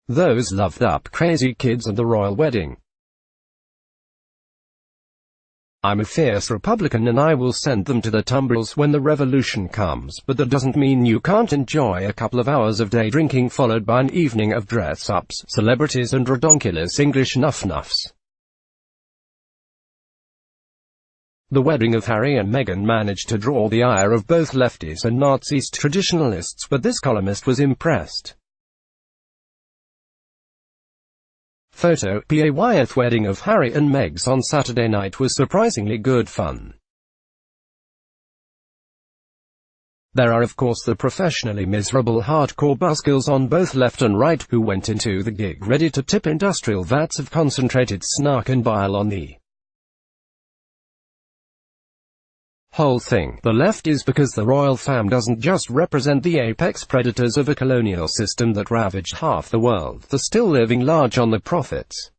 Those loved-up crazy kids and the royal wedding. I'm a fierce Republican and I will send them to the tumbrels when the revolution comes, but that doesn't mean you can't enjoy a couple of hours of day drinking followed by an evening of dress-ups, celebrities and redonkulous English nuff-nuffs. The wedding of Harry and Meghan managed to draw the ire of both lefties and Nazis traditionalists, but this columnist was impressed. Photo: PA Wyeth. Wedding of Harry and Meg's on Saturday night was surprisingly good fun. There are of course the professionally miserable hardcore buzzkills on both left and right, who went into the gig ready to tip industrial vats of concentrated snark and bile on the whole thing. The left is because the royal fam doesn't just represent the apex predators of a colonial system that ravaged half the world, they're still living large on the profits.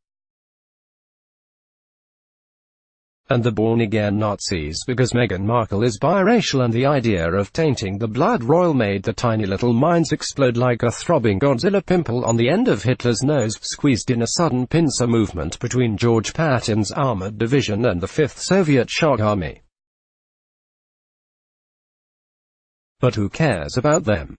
And the born-again Nazis because Meghan Markle is biracial and the idea of tainting the blood royal made the tiny little minds explode like a throbbing Godzilla pimple on the end of Hitler's nose, squeezed in a sudden pincer movement between George Patton's armored division and the 5th Soviet Shock Army. But who cares about them?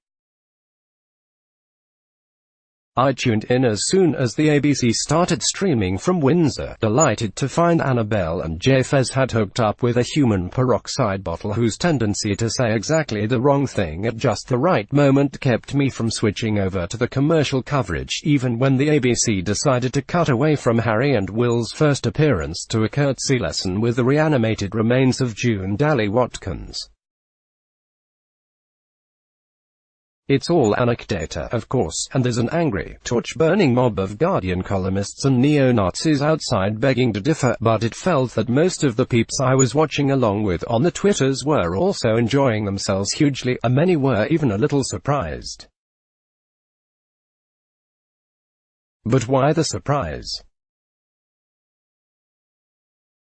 I tuned in as soon as the ABC started streaming from Windsor, delighted to find Annabelle and Jafez had hooked up with a human peroxide bottle whose tendency to say exactly the wrong thing at just the right moment kept me from switching over to the commercial coverage, even when the ABC decided to cut away from Harry and Will's first appearance to a curtsy lesson with the reanimated remains of June Dally Watkins. It's all anecdata, of course, and there's an angry, torch-burning mob of Guardian columnists and neo-Nazis outside begging to differ, but it felt that most of the peeps I was watching along with on the Twitters were also enjoying themselves hugely, and many were even a little surprised. But why the surprise?